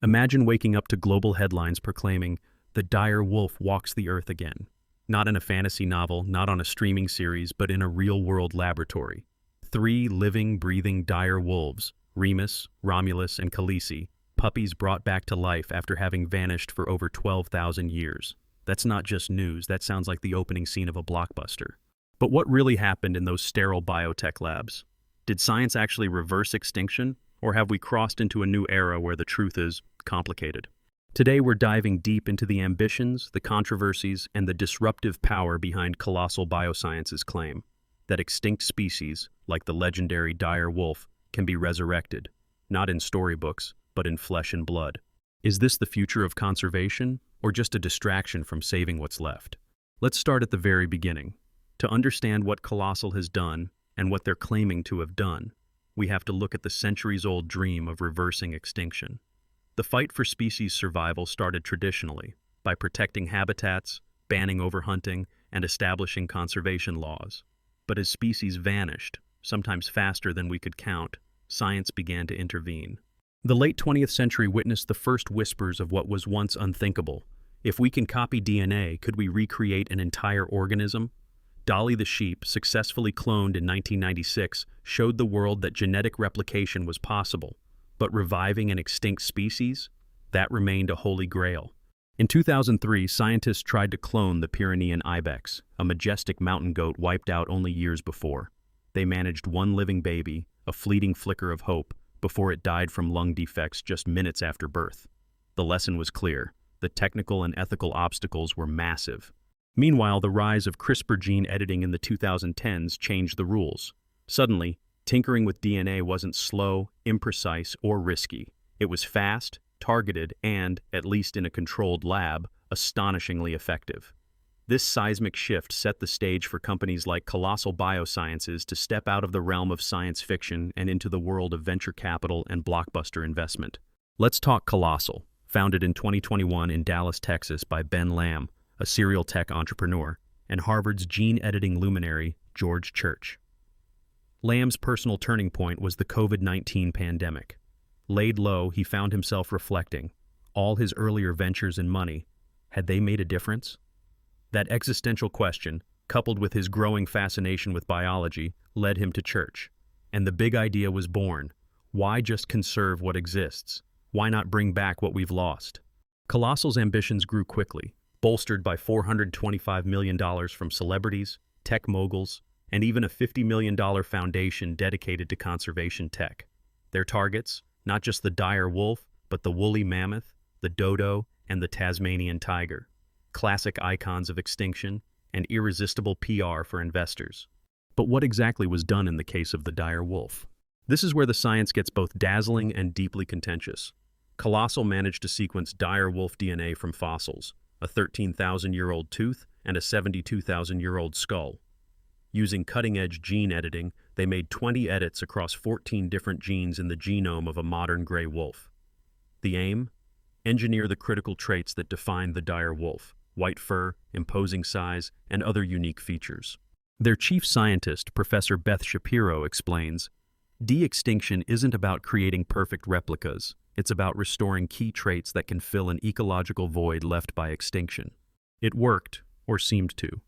Imagine waking up to global headlines proclaiming, "The dire wolf walks the earth again." Not in a fantasy novel, not on a streaming series, but in a real-world laboratory. Three living, breathing dire wolves, Remus, Romulus, and Khaleesi, puppies brought back to life after having vanished for over 12,000 years. That's not just news, that sounds like the opening scene of a blockbuster. But what really happened in those sterile biotech labs? Did science actually reverse extinction? Or have we crossed into a new era where the truth is complicated? Today we're diving deep into the ambitions, the controversies, and the disruptive power behind Colossal Biosciences' claim that extinct species, like the legendary dire wolf, can be resurrected, not in storybooks, but in flesh and blood. Is this the future of conservation, or just a distraction from saving what's left? Let's start at the very beginning. To understand what Colossal has done and what they're claiming to have done, we have to look at the centuries-old dream of reversing extinction. The fight for species survival started traditionally by protecting habitats, banning overhunting, and establishing conservation laws. But as species vanished, sometimes faster than we could count, science began to intervene. The late 20th century witnessed the first whispers of what was once unthinkable. If we can copy DNA, could we recreate an entire organism? Dolly the sheep, successfully cloned in 1996, showed the world that genetic replication was possible. But reviving an extinct species? That remained a holy grail. In 2003, scientists tried to clone the Pyrenean ibex, a majestic mountain goat wiped out only years before. They managed one living baby, a fleeting flicker of hope, before it died from lung defects just minutes after birth. The lesson was clear. The technical and ethical obstacles were massive. Meanwhile, the rise of CRISPR gene editing in the 2010s changed the rules. Suddenly, tinkering with DNA wasn't slow, imprecise, or risky. It was fast, targeted, and, at least in a controlled lab, astonishingly effective. This seismic shift set the stage for companies like Colossal Biosciences to step out of the realm of science fiction and into the world of venture capital and blockbuster investment. Let's talk Colossal, founded in 2021 in Dallas, Texas by Ben Lamb, a serial tech entrepreneur, and Harvard's gene-editing luminary, George Church. Lamb's personal turning point was the COVID-19 pandemic. Laid low, he found himself reflecting. All his earlier ventures and money, had they made a difference? That existential question, coupled with his growing fascination with biology, led him to Church. And the big idea was born. Why just conserve what exists? Why not bring back what we've lost? Colossal's ambitions grew quickly, bolstered by $425 million from celebrities, tech moguls, and even a $50 million foundation dedicated to conservation tech. Their targets, not just the dire wolf, but the woolly mammoth, the dodo, and the Tasmanian tiger. Classic icons of extinction and irresistible PR for investors. But what exactly was done in the case of the dire wolf? This is where the science gets both dazzling and deeply contentious. Colossal managed to sequence dire wolf DNA from fossils, a 13,000-year-old tooth and a 72,000-year-old skull. Using cutting-edge gene editing, they made 20 edits across 14 different genes in the genome of a modern gray wolf. The aim? Engineer the critical traits that define the dire wolf: white fur, imposing size, and other unique features. Their chief scientist, Professor Beth Shapiro, explains, "De-extinction isn't about creating perfect replicas. It's about restoring key traits that can fill an ecological void left by extinction." It worked, or seemed to.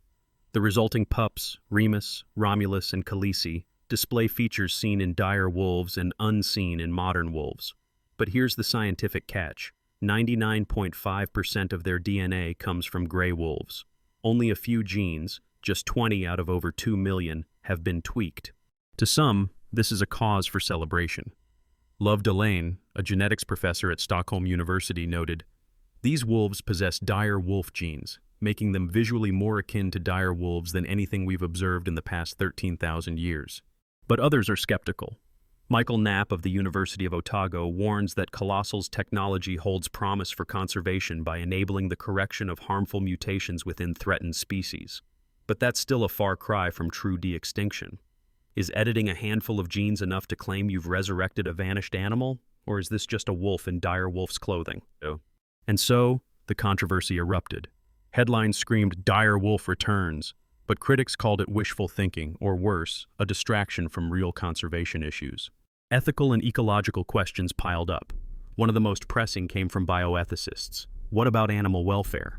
The resulting pups, Remus, Romulus, and Khaleesi, display features seen in dire wolves and unseen in modern wolves. But here's the scientific catch. 99.5% of their DNA comes from gray wolves. Only a few genes, just 20 out of over 2 million, have been tweaked. To some, this is a cause for celebration. Love Delane, a genetics professor at Stockholm University, noted, "These wolves possess dire wolf genes, making them visually more akin to dire wolves than anything we've observed in the past 13,000 years. But others are skeptical. Michael Knapp of the University of Otago warns that Colossal's technology holds promise for conservation by enabling the correction of harmful mutations within threatened species. But that's still a far cry from true de-extinction. Is editing a handful of genes enough to claim you've resurrected a vanished animal? Or is this just a wolf in dire wolf's clothing? And so, the controversy erupted. Headlines screamed, "Dire wolf returns," but critics called it wishful thinking, or worse, a distraction from real conservation issues. Ethical and ecological questions piled up. One of the most pressing came from bioethicists. What about animal welfare?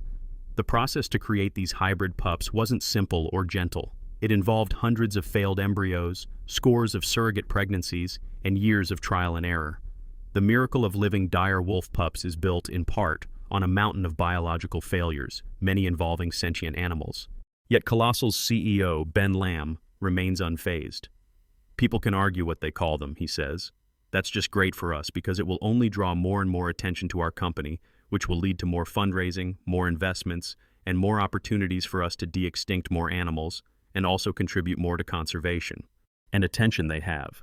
The process to create these hybrid pups wasn't simple or gentle. It involved hundreds of failed embryos, scores of surrogate pregnancies, and years of trial and error. The miracle of living dire wolf pups is built, in part, on a mountain of biological failures, many involving sentient animals. Yet Colossal's CEO, Ben Lamb, remains unfazed. People can argue what they call them, he says. That's just great for us because it will only draw more and more attention to our company, which will lead to more fundraising, more investments, and more opportunities for us to de-extinct more animals, and also contribute more to conservation. And attention they have.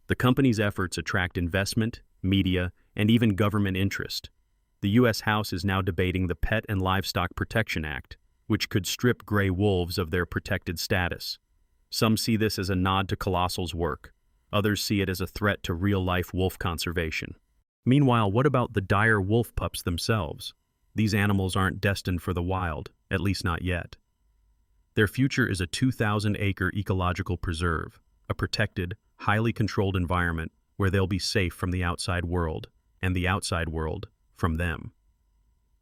The company's efforts attract investment, media, and even government interest. The U.S. House is now debating the Pet and Livestock Protection Act, which could strip gray wolves of their protected status. Some see this as a nod to Colossal's work. Others see it as a threat to real-life wolf conservation. Meanwhile, what about the dire wolf pups themselves? These animals aren't destined for the wild, at least not yet. Their future is a 2,000-acre ecological preserve, a protected, highly controlled environment where they'll be safe from the outside world, and the outside world from them.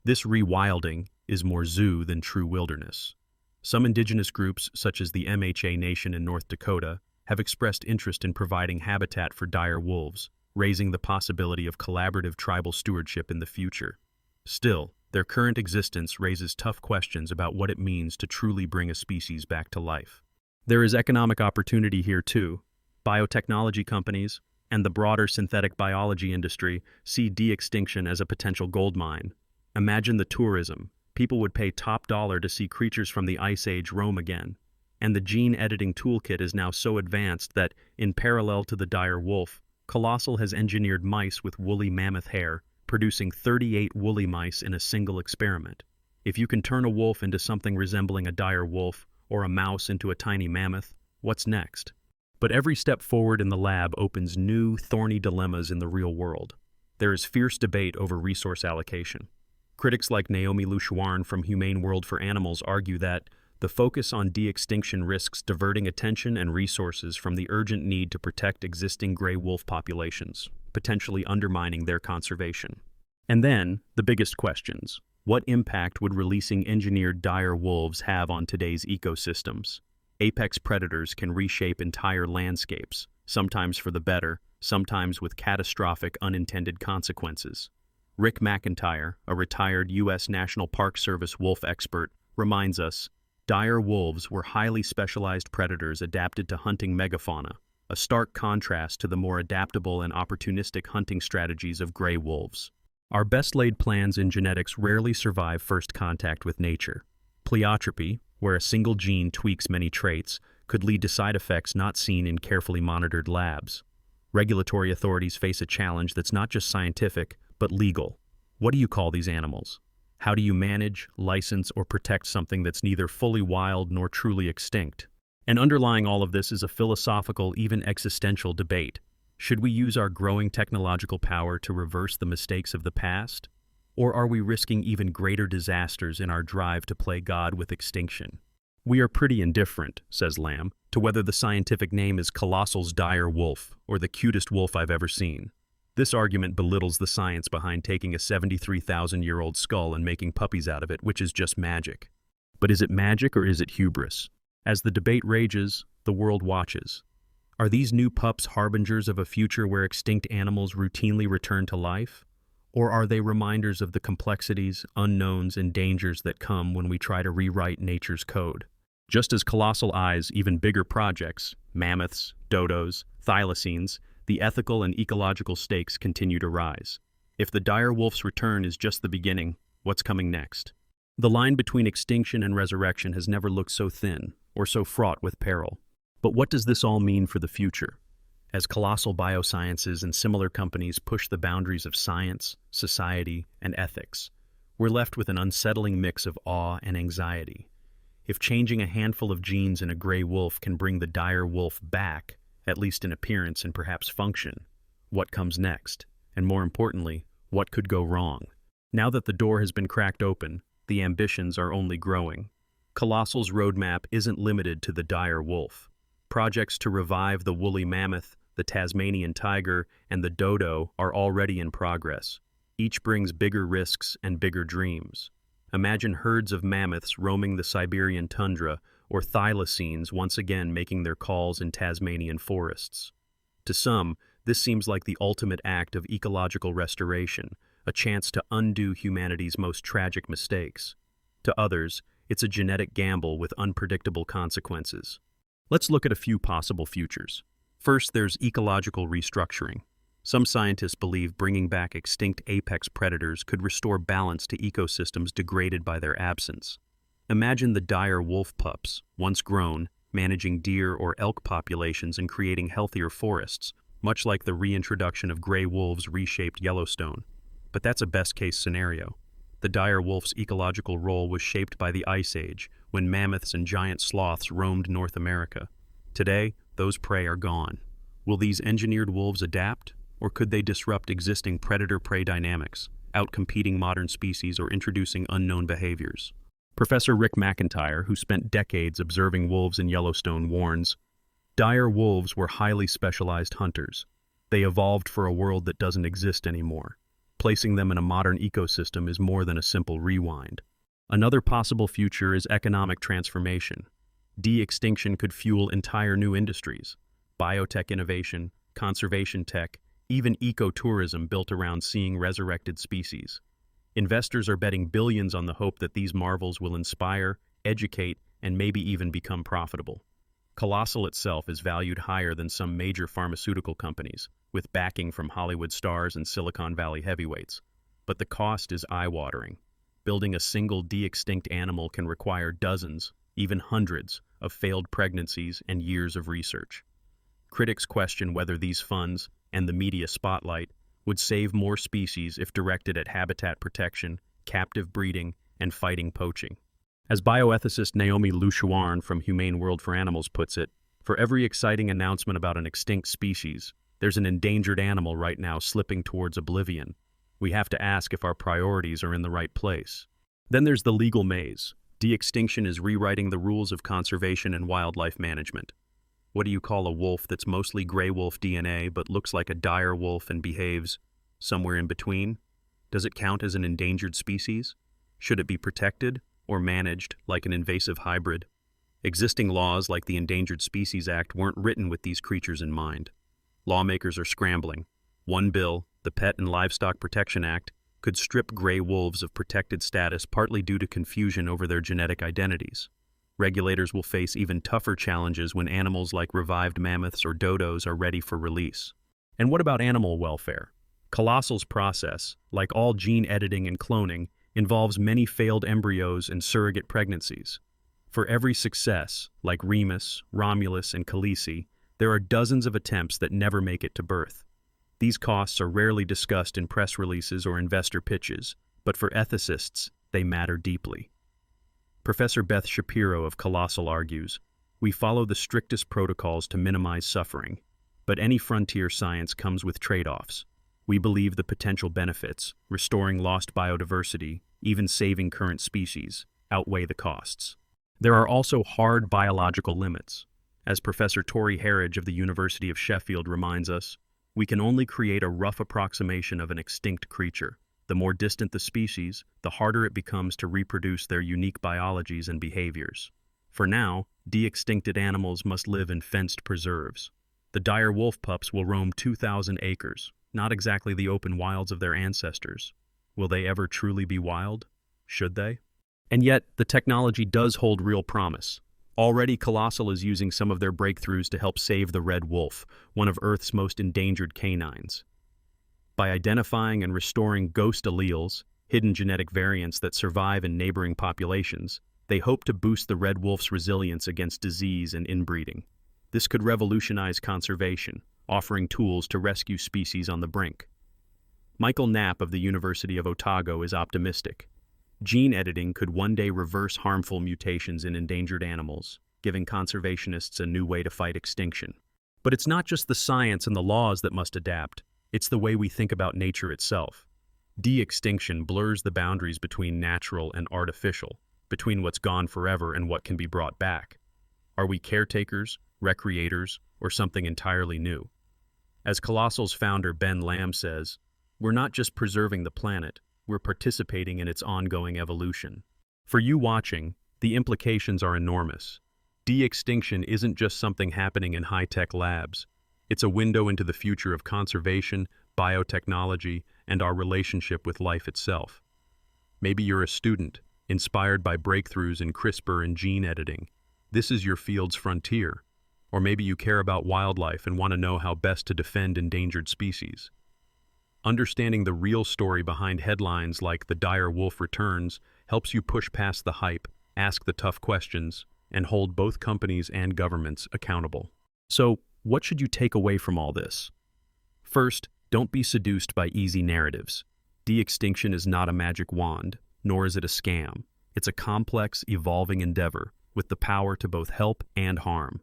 This rewilding is more zoo than true wilderness. Some indigenous groups, such as the MHA Nation in North Dakota, have expressed interest in providing habitat for dire wolves, raising the possibility of collaborative tribal stewardship in the future. Still, their current existence raises tough questions about what it means to truly bring a species back to life. There is economic opportunity here too. Biotechnology companies and the broader synthetic biology industry see de-extinction as a potential goldmine. Imagine the tourism. People would pay top dollar to see creatures from the Ice Age roam again. And the gene editing toolkit is now so advanced that, in parallel to the dire wolf, Colossal has engineered mice with woolly mammoth hair, producing 38 woolly mice in a single experiment. If you can turn a wolf into something resembling a dire wolf, or a mouse into a tiny mammoth, what's next? But every step forward in the lab opens new, thorny dilemmas in the real world. There is fierce debate over resource allocation. Critics like Naomi Luchouarn from Humane World for Animals argue that the focus on de-extinction risks diverting attention and resources from the urgent need to protect existing gray wolf populations, potentially undermining their conservation. And then, the biggest questions. What impact would releasing engineered dire wolves have on today's ecosystems? Apex predators can reshape entire landscapes, sometimes for the better, sometimes with catastrophic unintended consequences. Rick McIntyre, a retired U.S. National Park Service wolf expert, reminds us, dire wolves were highly specialized predators adapted to hunting megafauna, a stark contrast to the more adaptable and opportunistic hunting strategies of gray wolves. Our best-laid plans in genetics rarely survive first contact with nature. Pleiotropy, where a single gene tweaks many traits, could lead to side effects not seen in carefully monitored labs. Regulatory authorities face a challenge that's not just scientific, but legal. What do you call these animals? How do you manage, license, or protect something that's neither fully wild nor truly extinct? And underlying all of this is a philosophical, even existential debate. Should we use our growing technological power to reverse the mistakes of the past? Or are we risking even greater disasters in our drive to play God with extinction? We are pretty indifferent, says Lamb, to whether the scientific name is Colossal's dire wolf or the cutest wolf I've ever seen. This argument belittles the science behind taking a 73,000-year-old skull and making puppies out of it, which is just magic. But is it magic or is it hubris? As the debate rages, the world watches. Are these new pups harbingers of a future where extinct animals routinely return to life? Or are they reminders of the complexities, unknowns, and dangers that come when we try to rewrite nature's code? Just as Colossal eyes even bigger projects, mammoths, dodos, thylacines, the ethical and ecological stakes continue to rise. If the dire wolf's return is just the beginning, what's coming next? The line between extinction and resurrection has never looked so thin, or so fraught with peril. But what does this all mean for the future? As Colossal Biosciences and similar companies push the boundaries of science, society, and ethics, we're left with an unsettling mix of awe and anxiety. If changing a handful of genes in a gray wolf can bring the dire wolf back, at least in appearance and perhaps function, what comes next? And more importantly, what could go wrong? Now that the door has been cracked open, the ambitions are only growing. Colossal's roadmap isn't limited to the dire wolf. Projects to revive the woolly mammoth, the Tasmanian tiger, and the dodo are already in progress. Each brings bigger risks and bigger dreams. Imagine herds of mammoths roaming the Siberian tundra, or thylacines once again making their calls in Tasmanian forests. To some, this seems like the ultimate act of ecological restoration, a chance to undo humanity's most tragic mistakes. To others, it's a genetic gamble with unpredictable consequences. Let's look at a few possible futures. First, there's ecological restructuring. Some scientists believe bringing back extinct apex predators could restore balance to ecosystems degraded by their absence. Imagine the dire wolf pups, once grown, managing deer or elk populations and creating healthier forests, much like the reintroduction of gray wolves reshaped Yellowstone. But that's a best-case scenario. The dire wolf's ecological role was shaped by the Ice Age, when mammoths and giant sloths roamed North America. Today, those prey are gone. Will these engineered wolves adapt, or could they disrupt existing predator-prey dynamics, outcompeting modern species or introducing unknown behaviors? Professor Rick McIntyre, who spent decades observing wolves in Yellowstone, warns, dire wolves were highly specialized hunters. They evolved for a world that doesn't exist anymore. Placing them in a modern ecosystem is more than a simple rewind. Another possible future is economic transformation. De-extinction could fuel entire new industries. Biotech innovation, conservation tech, even ecotourism built around seeing resurrected species. Investors are betting billions on the hope that these marvels will inspire, educate, and maybe even become profitable. Colossal itself is valued higher than some major pharmaceutical companies, with backing from Hollywood stars and Silicon Valley heavyweights. But the cost is eye-watering. Building a single de-extinct animal can require dozens, even hundreds, of failed pregnancies and years of research. Critics question whether these funds, and the media spotlight, would save more species if directed at habitat protection, captive breeding, and fighting poaching. As bioethicist Naomi Lushuarn from Humane World for Animals puts it, for every exciting announcement about an extinct species, there's an endangered animal right now slipping towards oblivion. We have to ask if our priorities are in the right place. Then there's the legal maze. De-extinction is rewriting the rules of conservation and wildlife management. What do you call a wolf that's mostly gray wolf DNA but looks like a dire wolf and behaves somewhere in between? Does it count as an endangered species? Should it be protected or managed like an invasive hybrid? Existing laws like the Endangered Species Act weren't written with these creatures in mind. Lawmakers are scrambling. One bill, the Pet and Livestock Protection Act, could strip gray wolves of protected status partly due to confusion over their genetic identities. Regulators will face even tougher challenges when animals like revived mammoths or dodos are ready for release. And what about animal welfare? Colossal's process, like all gene editing and cloning, involves many failed embryos and surrogate pregnancies. For every success, like Remus, Romulus, and Khaleesi, there are dozens of attempts that never make it to birth. These costs are rarely discussed in press releases or investor pitches, but for ethicists, they matter deeply. Professor Beth Shapiro of Colossal argues, we follow the strictest protocols to minimize suffering, but any frontier science comes with trade-offs. We believe the potential benefits, restoring lost biodiversity, even saving current species, outweigh the costs. There are also hard biological limits. As Professor Tori Harridge of the University of Sheffield reminds us, we can only create a rough approximation of an extinct creature. The more distant the species, the harder it becomes to reproduce their unique biologies and behaviors. For now, de-extincted animals must live in fenced preserves. The dire wolf pups will roam 2,000 acres, not exactly the open wilds of their ancestors. Will they ever truly be wild? Should they? And yet, the technology does hold real promise. Already, Colossal is using some of their breakthroughs to help save the red wolf, one of Earth's most endangered canines. By identifying and restoring ghost alleles, hidden genetic variants that survive in neighboring populations, they hope to boost the red wolf's resilience against disease and inbreeding. This could revolutionize conservation, offering tools to rescue species on the brink. Michael Knapp of the University of Otago is optimistic. Gene editing could one day reverse harmful mutations in endangered animals, giving conservationists a new way to fight extinction. But it's not just the science and the laws that must adapt. It's the way we think about nature itself. De-extinction blurs the boundaries between natural and artificial, between what's gone forever and what can be brought back. Are we caretakers, recreators, or something entirely new? As Colossal's founder Ben Lamb says, we're not just preserving the planet, we're participating in its ongoing evolution. For you watching, the implications are enormous. De-extinction isn't just something happening in high-tech labs. It's a window into the future of conservation, biotechnology, and our relationship with life itself. Maybe you're a student, inspired by breakthroughs in CRISPR and gene editing. This is your field's frontier. Or maybe you care about wildlife and want to know how best to defend endangered species. Understanding the real story behind headlines like "The Dire Wolf Returns" helps you push past the hype, ask the tough questions, and hold both companies and governments accountable. So, what should you take away from all this? First, don't be seduced by easy narratives. De-extinction is not a magic wand, nor is it a scam. It's a complex, evolving endeavor with the power to both help and harm.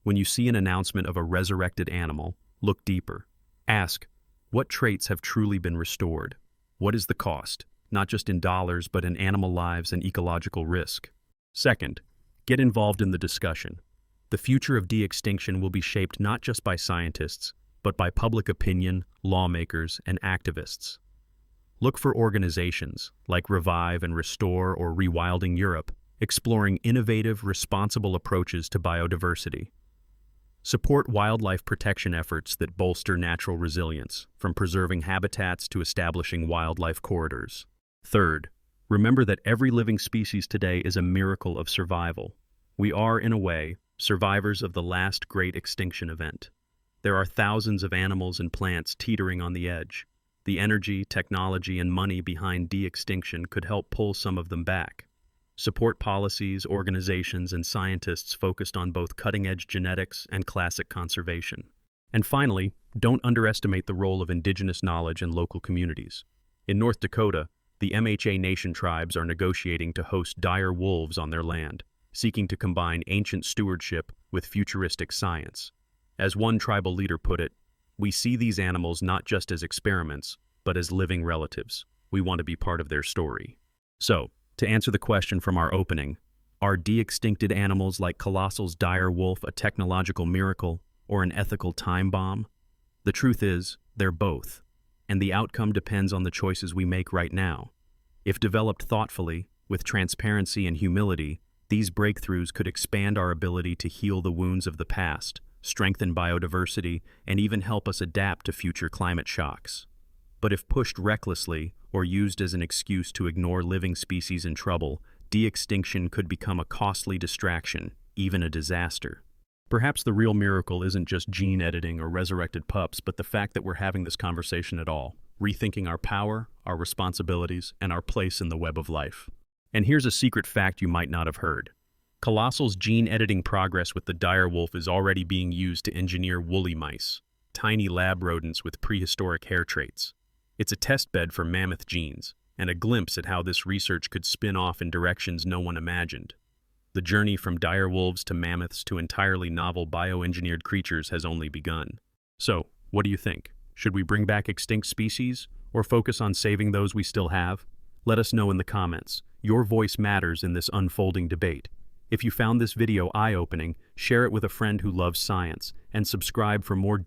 When you see an announcement of a resurrected animal, look deeper. Ask, what traits have truly been restored? What is the cost, not just in dollars, but in animal lives and ecological risk? Second, get involved in the discussion. The future of de-extinction will be shaped not just by scientists, but by public opinion, lawmakers, and activists. Look for organizations like Revive and Restore or Rewilding Europe, exploring innovative, responsible approaches to biodiversity. Support wildlife protection efforts that bolster natural resilience, from preserving habitats to establishing wildlife corridors. Third, remember that every living species today is a miracle of survival. We are, in a way, survivors of the last great extinction event. There are thousands of animals and plants teetering on the edge. The energy, technology, and money behind de-extinction could help pull some of them back. Support policies, organizations, and scientists focused on both cutting-edge genetics and classic conservation. And finally, don't underestimate the role of indigenous knowledge and local communities. In North Dakota, the MHA Nation tribes are negotiating to host dire wolves on their land, seeking to combine ancient stewardship with futuristic science. As one tribal leader put it, we see these animals not just as experiments, but as living relatives. We want to be part of their story. So, to answer the question from our opening, are de-extincted animals like Colossal's dire wolf a technological miracle or an ethical time bomb? The truth is, they're both, and the outcome depends on the choices we make right now. If developed thoughtfully, with transparency and humility, these breakthroughs could expand our ability to heal the wounds of the past, strengthen biodiversity, and even help us adapt to future climate shocks. But if pushed recklessly or used as an excuse to ignore living species in trouble, de-extinction could become a costly distraction, even a disaster. Perhaps the real miracle isn't just gene editing or resurrected pups, but the fact that we're having this conversation at all, rethinking our power, our responsibilities, and our place in the web of life. And here's a secret fact you might not have heard. Colossal's gene editing progress with the dire wolf is already being used to engineer woolly mice, tiny lab rodents with prehistoric hair traits. It's a testbed for mammoth genes, and a glimpse at how this research could spin off in directions no one imagined. The journey from dire wolves to mammoths to entirely novel bioengineered creatures has only begun. So, what do you think? Should we bring back extinct species, or focus on saving those we still have? Let us know in the comments. Your voice matters in this unfolding debate. If you found this video eye-opening, share it with a friend who loves science, and subscribe for more